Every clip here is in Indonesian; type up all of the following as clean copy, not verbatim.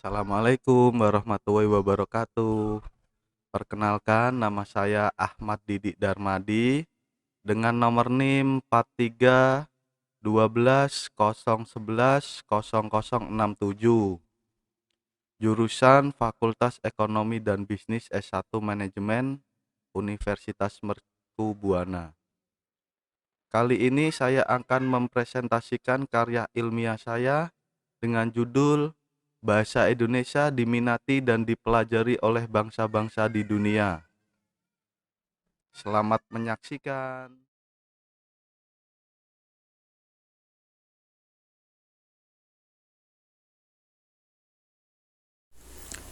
Assalamualaikum warahmatullahi wabarakatuh. Perkenalkan, nama saya Ahmad Didik Darmadi dengan nomor NIM 431201100067. Jurusan Fakultas Ekonomi dan Bisnis S1 Manajemen Universitas Mercu Buana. Kali ini saya akan mempresentasikan karya ilmiah saya dengan judul Bahasa Indonesia diminati dan dipelajari oleh bangsa-bangsa di dunia. Selamat menyaksikan.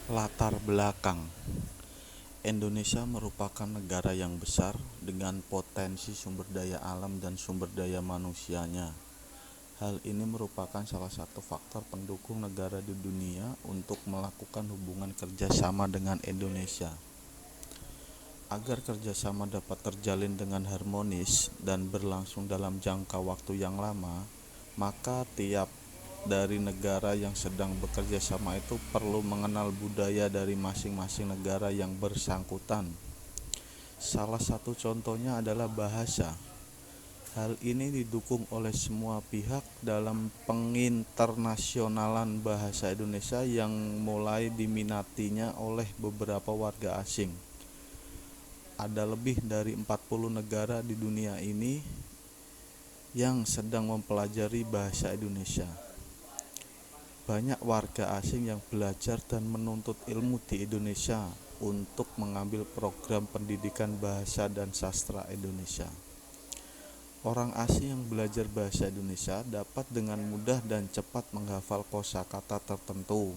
Latar belakang. Indonesia merupakan negara yang besar dengan potensi sumber daya alam dan sumber daya manusianya. Hal ini merupakan salah satu faktor pendukung negara di dunia untuk melakukan hubungan kerjasama dengan Indonesia. Agar kerjasama dapat terjalin dengan harmonis dan berlangsung dalam jangka waktu yang lama, maka tiap dari negara yang sedang bekerja sama itu perlu mengenal budaya dari masing-masing negara yang bersangkutan. Salah satu contohnya adalah bahasa. Hal ini didukung oleh semua pihak dalam penginternasionalan bahasa Indonesia yang mulai diminatinya oleh beberapa warga asing. Ada lebih dari 40 negara di dunia ini yang sedang mempelajari bahasa Indonesia. Banyak warga asing yang belajar dan menuntut ilmu di Indonesia untuk mengambil program pendidikan bahasa dan sastra Indonesia. Orang asing yang belajar bahasa Indonesia dapat dengan mudah dan cepat menghafal kosakata tertentu.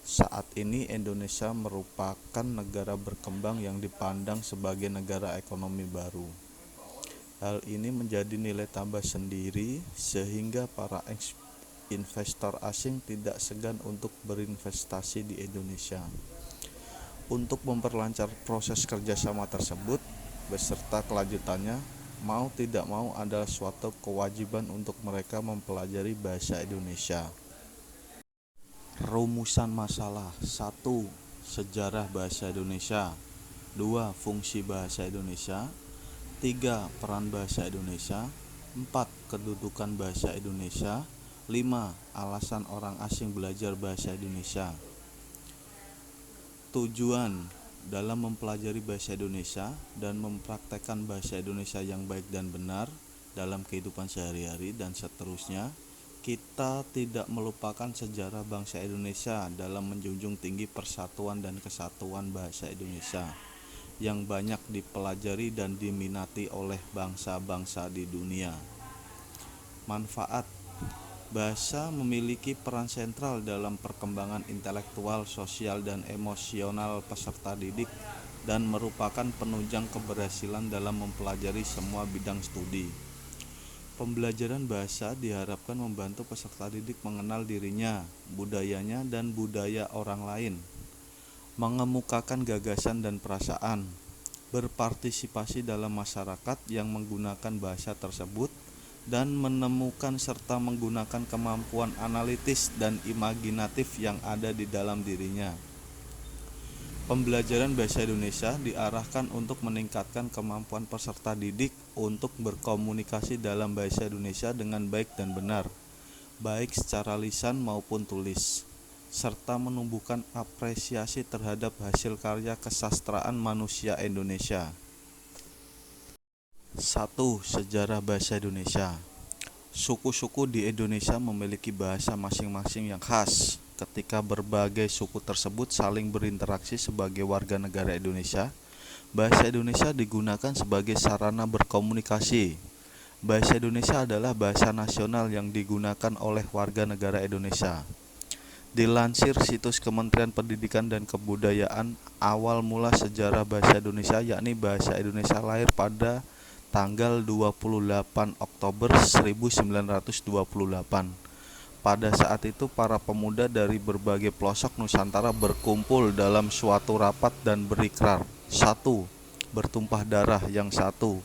Saat ini Indonesia merupakan negara berkembang yang dipandang sebagai negara ekonomi baru. Hal ini menjadi nilai tambah sendiri sehingga para investor asing tidak segan untuk berinvestasi di Indonesia. Untuk memperlancar proses kerjasama tersebut beserta kelanjutannya, mau tidak mau adalah suatu kewajiban untuk mereka mempelajari bahasa Indonesia. Rumusan masalah. 1. Sejarah bahasa Indonesia. 2. Fungsi bahasa Indonesia. 3. Peran bahasa Indonesia. 4. Kedudukan bahasa Indonesia. 5. Alasan orang asing belajar bahasa Indonesia. Tujuan dalam mempelajari bahasa Indonesia dan mempraktekkan bahasa Indonesia yang baik dan benar dalam kehidupan sehari-hari dan seterusnya, kita tidak melupakan sejarah bangsa Indonesia dalam menjunjung tinggi persatuan dan kesatuan bahasa Indonesia yang banyak dipelajari dan diminati oleh bangsa-bangsa di dunia. Manfaat. Bahasa memiliki peran sentral dalam perkembangan intelektual, sosial, dan emosional peserta didik dan merupakan penunjang keberhasilan dalam mempelajari semua bidang studi. Pembelajaran bahasa diharapkan membantu peserta didik mengenal dirinya, budayanya, dan budaya orang lain, mengemukakan gagasan dan perasaan, berpartisipasi dalam masyarakat yang menggunakan bahasa tersebut, dan menemukan serta menggunakan kemampuan analitis dan imaginatif yang ada di dalam dirinya. Pembelajaran bahasa Indonesia diarahkan untuk meningkatkan kemampuan peserta didik untuk berkomunikasi dalam bahasa Indonesia dengan baik dan benar, baik secara lisan maupun tulis, serta menumbuhkan apresiasi terhadap hasil karya kesastraan manusia Indonesia. 1. Sejarah bahasa Indonesia. Suku-suku di Indonesia memiliki bahasa masing-masing yang khas. Ketika berbagai suku tersebut saling berinteraksi sebagai warga negara Indonesia, bahasa Indonesia digunakan sebagai sarana berkomunikasi. Bahasa Indonesia adalah bahasa nasional yang digunakan oleh warga negara Indonesia. Dilansir situs Kementerian Pendidikan dan Kebudayaan, awal mula sejarah bahasa Indonesia yakni bahasa Indonesia lahir pada tanggal 28 Oktober 1928. Pada saat itu para pemuda dari berbagai pelosok Nusantara berkumpul dalam suatu rapat dan berikrar. 1. Bertumpah darah yang satu,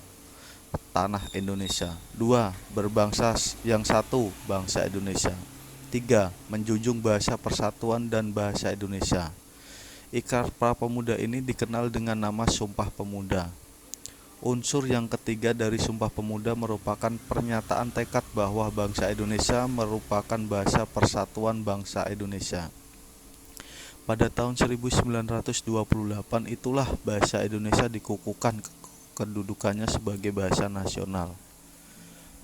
tanah Indonesia. 2. Berbangsa yang satu, bangsa Indonesia. 3. Menjunjung bahasa persatuan dan bahasa Indonesia. Ikrar Para Pemuda ini dikenal dengan nama Sumpah Pemuda. Unsur yang ketiga dari Sumpah Pemuda merupakan pernyataan tekad bahwa bangsa Indonesia merupakan bahasa persatuan bangsa Indonesia. Pada tahun 1928 itulah bahasa Indonesia dikukuhkan kedudukannya sebagai bahasa nasional.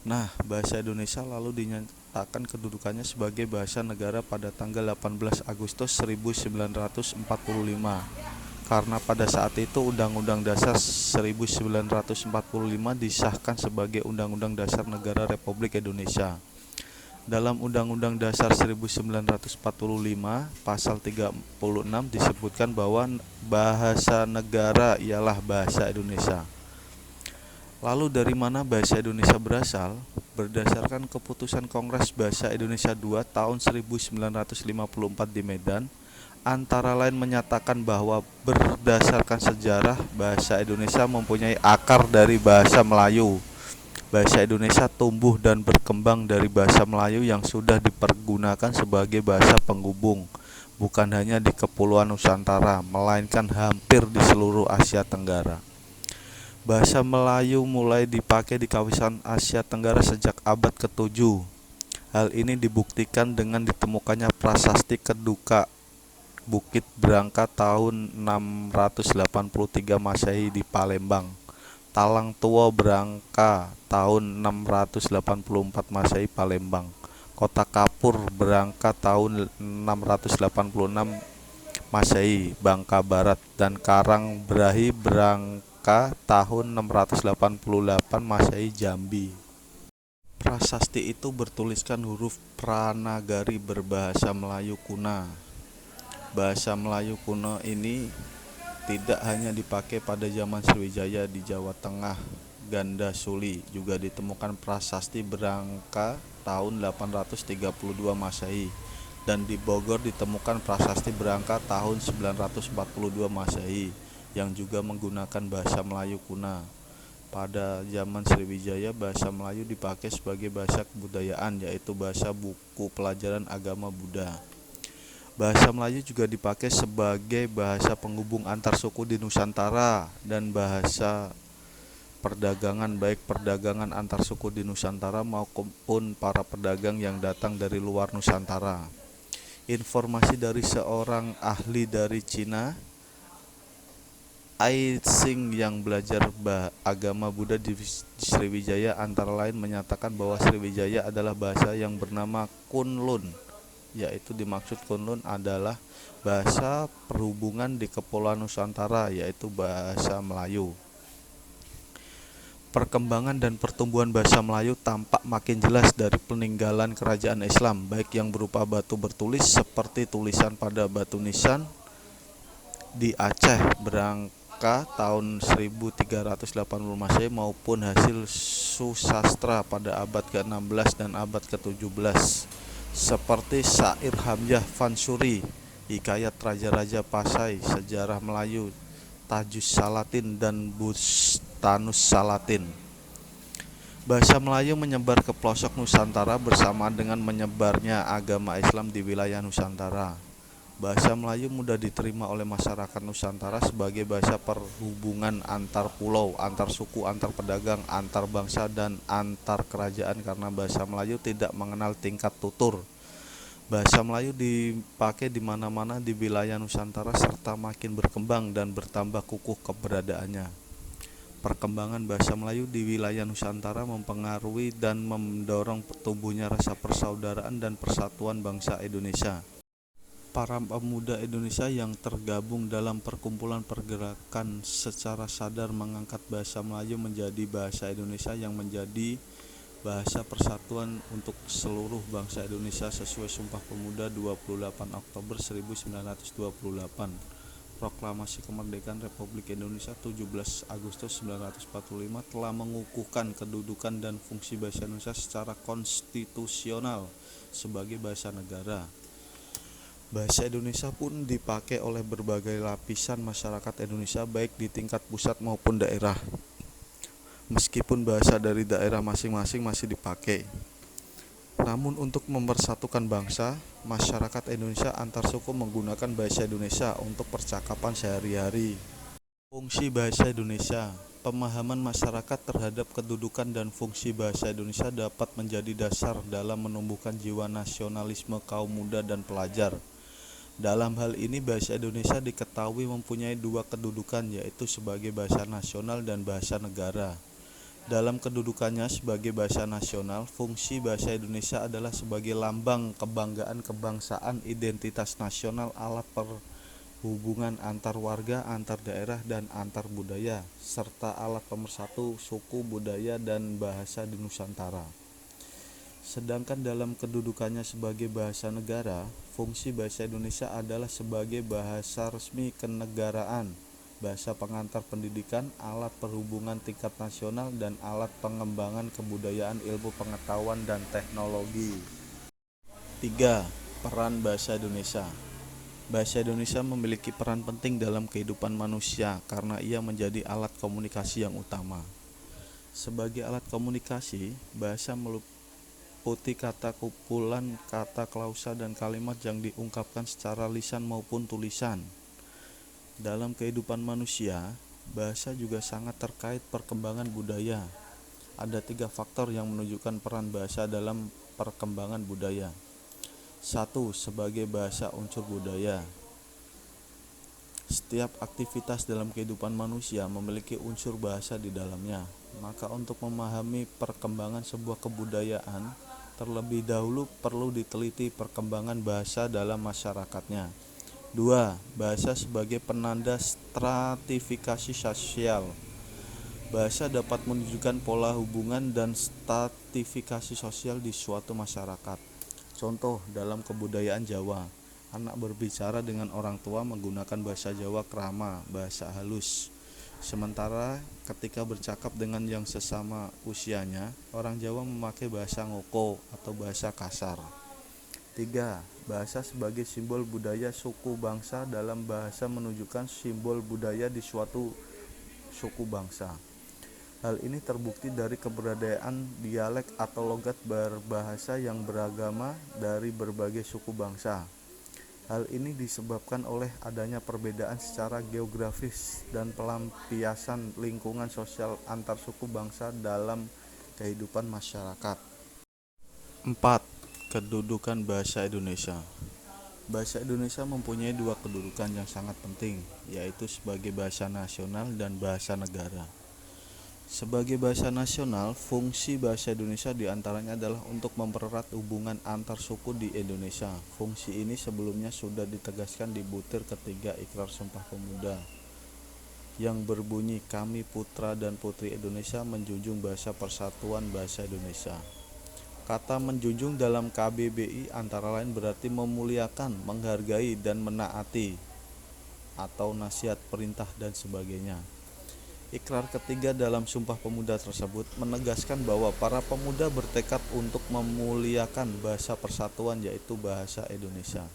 Nah, bahasa Indonesia lalu dinyatakan kedudukannya sebagai bahasa negara pada tanggal 18 Agustus 1945. Karena pada saat itu Undang-Undang Dasar 1945 disahkan sebagai Undang-Undang Dasar Negara Republik Indonesia. Dalam Undang-Undang Dasar 1945, pasal 36 disebutkan bahwa bahasa negara ialah bahasa Indonesia. Lalu dari mana bahasa Indonesia berasal? Berdasarkan keputusan Kongres Bahasa Indonesia II tahun 1954 di Medan, antara lain menyatakan bahwa berdasarkan sejarah bahasa Indonesia mempunyai akar dari bahasa Melayu. Bahasa Indonesia tumbuh dan berkembang dari bahasa Melayu yang sudah dipergunakan sebagai bahasa penghubung, bukan hanya di Kepulauan Nusantara, melainkan hampir di seluruh Asia Tenggara. Bahasa Melayu mulai dipakai di kawasan Asia Tenggara sejak abad ke-7. Hal ini dibuktikan dengan ditemukannya prasasti Keduka Bukit Brangka tahun 683 Masehi di Palembang, Talang Tua Brangka tahun 684 Masehi Palembang, Kota Kapur Brangka tahun 686 Masehi Bangka Barat, dan Karang Brahi Brangka tahun 688 Masehi Jambi. Prasasti itu bertuliskan huruf Pranagari berbahasa Melayu kuna. Bahasa Melayu kuno ini tidak hanya dipakai pada zaman Sriwijaya di Jawa Tengah, Ganda Suli, juga ditemukan prasasti Brangka tahun 832 Masehi, dan di Bogor ditemukan prasasti Brangka tahun 942 Masehi yang juga menggunakan bahasa Melayu kuna. Pada zaman Sriwijaya, bahasa Melayu dipakai sebagai bahasa kebudayaan, yaitu bahasa buku pelajaran agama Buddha. Bahasa Melayu juga dipakai sebagai bahasa penghubung antar suku di Nusantara dan bahasa perdagangan, baik perdagangan antar suku di Nusantara maupun para pedagang yang datang dari luar Nusantara. Informasi dari seorang ahli dari Cina, Ai Xing, yang belajar agama Buddha di Sriwijaya, antara lain menyatakan bahwa Sriwijaya adalah bahasa yang bernama Kunlun, yaitu dimaksud Kunlun adalah bahasa perhubungan di Kepulauan Nusantara, yaitu bahasa Melayu. Perkembangan dan pertumbuhan bahasa Melayu tampak makin jelas dari peninggalan kerajaan Islam, baik yang berupa batu bertulis seperti tulisan pada batu nisan di Aceh Brangka tahun 1380 Masehi maupun hasil susastra pada abad ke-16 dan abad ke-17. Seperti Syair Hamzah Fansuri, Hikayat Raja-Raja Pasai, Sejarah Melayu, Tajus Salatin, dan Bustanus Salatin. Bahasa Melayu menyebar ke pelosok Nusantara bersama dengan menyebarnya agama Islam di wilayah Nusantara. Bahasa Melayu mudah diterima oleh masyarakat Nusantara sebagai bahasa perhubungan antar pulau, antar suku, antar pedagang, antar bangsa, dan antar kerajaan karena bahasa Melayu tidak mengenal tingkat tutur. Bahasa Melayu dipakai di mana-mana di wilayah Nusantara serta makin berkembang dan bertambah kukuh keberadaannya. Perkembangan bahasa Melayu di wilayah Nusantara mempengaruhi dan mendorong tumbuhnya rasa persaudaraan dan persatuan bangsa Indonesia. Para pemuda Indonesia yang tergabung dalam perkumpulan pergerakan secara sadar mengangkat bahasa Melayu menjadi bahasa Indonesia yang menjadi bahasa persatuan untuk seluruh bangsa Indonesia sesuai Sumpah Pemuda 28 Oktober 1928, Proklamasi Kemerdekaan Republik Indonesia 17 Agustus 1945 telah mengukuhkan kedudukan dan fungsi bahasa Indonesia secara konstitusional sebagai bahasa negara. Bahasa Indonesia pun dipakai oleh berbagai lapisan masyarakat Indonesia baik di tingkat pusat maupun daerah. Meskipun bahasa dari daerah masing-masing masih dipakai, Namun untuk mempersatukan bangsa, masyarakat Indonesia antar suku menggunakan bahasa Indonesia untuk percakapan sehari-hari. Fungsi bahasa Indonesia. Pemahaman masyarakat terhadap kedudukan dan fungsi bahasa Indonesia dapat menjadi dasar dalam menumbuhkan jiwa nasionalisme kaum muda dan pelajar. Dalam hal ini bahasa Indonesia diketahui mempunyai dua kedudukan, yaitu sebagai bahasa nasional dan bahasa negara. Dalam kedudukannya sebagai bahasa nasional, fungsi bahasa Indonesia adalah sebagai lambang kebanggaan kebangsaan, identitas nasional, alat perhubungan antar warga, antar daerah, dan antar budaya, serta alat pemersatu suku, budaya, dan bahasa di Nusantara. Sedangkan dalam kedudukannya sebagai bahasa negara, fungsi bahasa Indonesia adalah sebagai bahasa resmi kenegaraan, bahasa pengantar pendidikan, alat perhubungan tingkat nasional, dan alat pengembangan kebudayaan, ilmu pengetahuan, dan teknologi. 3. Peran bahasa Indonesia. Bahasa Indonesia memiliki peran penting dalam kehidupan manusia karena ia menjadi alat komunikasi yang utama. Sebagai alat komunikasi, bahasa meliputi kata kumpulan, kata klausa, dan kalimat yang diungkapkan secara lisan maupun tulisan. Dalam kehidupan manusia, bahasa juga sangat terkait perkembangan budaya. Ada 3 faktor yang menunjukkan peran bahasa dalam perkembangan budaya. 1. Sebagai bahasa unsur budaya. Setiap aktivitas dalam kehidupan manusia memiliki unsur bahasa di dalamnya. Maka untuk memahami perkembangan sebuah kebudayaan, terlebih dahulu perlu diteliti perkembangan bahasa dalam masyarakatnya. 2. Bahasa sebagai penanda stratifikasi sosial. Bahasa dapat menunjukkan pola hubungan dan stratifikasi sosial di suatu masyarakat. Contoh dalam kebudayaan Jawa, anak berbicara dengan orang tua menggunakan bahasa Jawa krama, bahasa halus. Sementara ketika bercakap dengan yang sesama usianya, orang Jawa memakai bahasa ngoko atau bahasa kasar. 3. Bahasa sebagai simbol budaya suku bangsa. Dalam bahasa menunjukkan simbol budaya di suatu suku bangsa. Hal ini terbukti dari keberadaan dialek atau logat berbahasa yang beragama dari berbagai suku bangsa. Hal ini disebabkan oleh adanya perbedaan secara geografis dan pelampiasan lingkungan sosial antar suku bangsa dalam kehidupan masyarakat. 4. Kedudukan bahasa Indonesia. Bahasa Indonesia mempunyai 2 kedudukan yang sangat penting, yaitu sebagai bahasa nasional dan bahasa negara. Sebagai bahasa nasional, fungsi bahasa Indonesia diantaranya adalah untuk mempererat hubungan antar suku di Indonesia. Fungsi ini sebelumnya sudah ditegaskan di butir ketiga Ikrar Sumpah Pemuda, yang berbunyi, "Kami putra dan putri Indonesia menjunjung bahasa persatuan bahasa Indonesia." Kata menjunjung dalam KBBI antara lain berarti memuliakan, menghargai, dan menaati, atau nasihat, perintah, dan sebagainya. Ikrar ketiga dalam Sumpah Pemuda tersebut menegaskan bahwa para pemuda bertekad untuk memuliakan bahasa persatuan, yaitu bahasa Indonesia.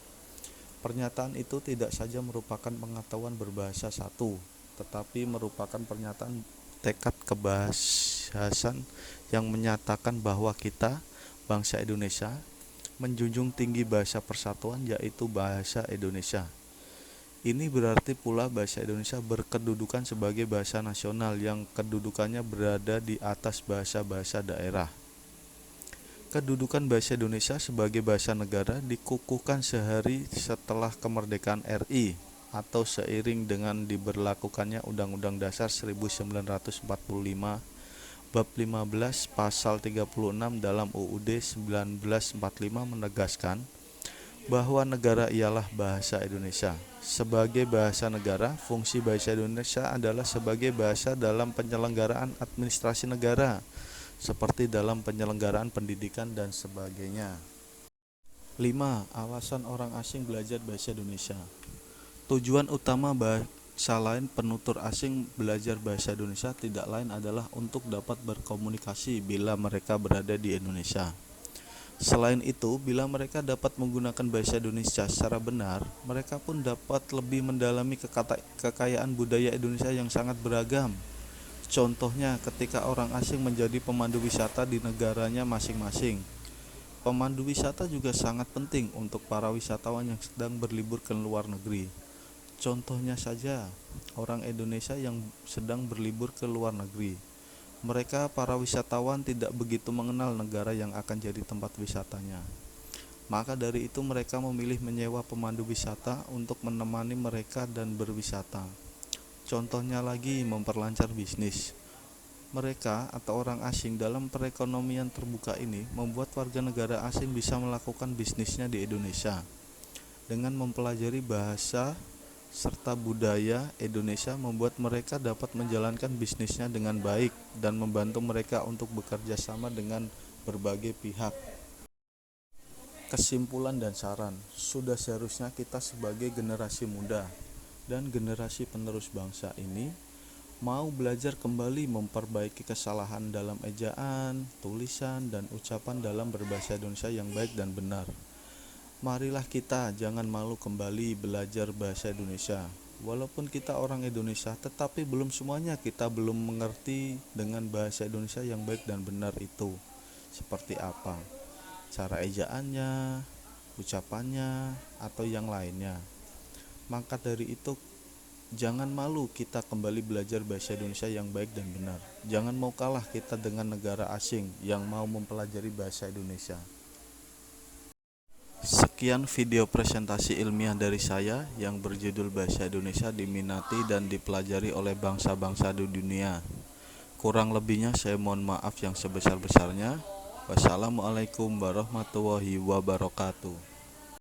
Pernyataan itu tidak saja merupakan pengetahuan berbahasa satu, tetapi merupakan pernyataan tekad kebahasan yang menyatakan bahwa kita, bangsa Indonesia, menjunjung tinggi bahasa persatuan, yaitu bahasa Indonesia. Ini berarti pula bahasa Indonesia berkedudukan sebagai bahasa nasional yang kedudukannya berada di atas bahasa-bahasa daerah. Kedudukan bahasa Indonesia sebagai bahasa negara dikukuhkan sehari setelah kemerdekaan RI atau seiring dengan diberlakukannya Undang-Undang Dasar 1945 Bab 15 Pasal 36 dalam UUD 1945 menegaskan bahwa negara ialah bahasa Indonesia. Sebagai bahasa negara, fungsi bahasa Indonesia adalah sebagai bahasa dalam penyelenggaraan administrasi negara, seperti dalam penyelenggaraan pendidikan dan sebagainya. 5. Alasan orang asing belajar bahasa Indonesia. Tujuan utama bahasa lain penutur asing belajar bahasa Indonesia tidak lain adalah untuk dapat berkomunikasi bila mereka berada di Indonesia. Selain itu, bila mereka dapat menggunakan bahasa Indonesia secara benar, mereka pun dapat lebih mendalami kekayaan budaya Indonesia yang sangat beragam. Contohnya ketika orang asing menjadi pemandu wisata di negaranya masing-masing, Pemandu wisata juga sangat penting untuk para wisatawan yang sedang berlibur ke luar negeri. Contohnya saja, orang Indonesia yang sedang berlibur ke luar negeri. Mereka, para wisatawan, tidak begitu mengenal negara yang akan jadi tempat wisatanya. Maka dari itu mereka memilih menyewa pemandu wisata untuk menemani mereka dan berwisata. Contohnya lagi, memperlancar bisnis. Mereka atau orang asing dalam perekonomian terbuka ini membuat warga negara asing bisa melakukan bisnisnya di Indonesia dengan mempelajari bahasa serta budaya Indonesia, membuat mereka dapat menjalankan bisnisnya dengan baik dan membantu mereka untuk bekerja sama dengan berbagai pihak. Kesimpulan dan saran, sudah seharusnya kita sebagai generasi muda dan generasi penerus bangsa ini mau belajar kembali memperbaiki kesalahan dalam ejaan, tulisan, dan ucapan dalam berbahasa Indonesia yang baik dan benar. Marilah kita jangan malu kembali belajar bahasa Indonesia. Walaupun kita orang Indonesia, tetapi belum semuanya kita belum mengerti dengan bahasa Indonesia yang baik dan benar itu seperti apa, cara ejaannya, ucapannya, atau yang lainnya. Maka dari itu, jangan malu kita kembali belajar bahasa Indonesia yang baik dan benar. Jangan mau kalah kita dengan negara asing yang mau mempelajari bahasa Indonesia. Sekian video presentasi ilmiah dari saya yang berjudul Bahasa Indonesia diminati dan dipelajari oleh bangsa-bangsa di dunia. Kurang lebihnya saya mohon maaf yang sebesar-besarnya. Wassalamualaikum warahmatullahi wabarakatuh.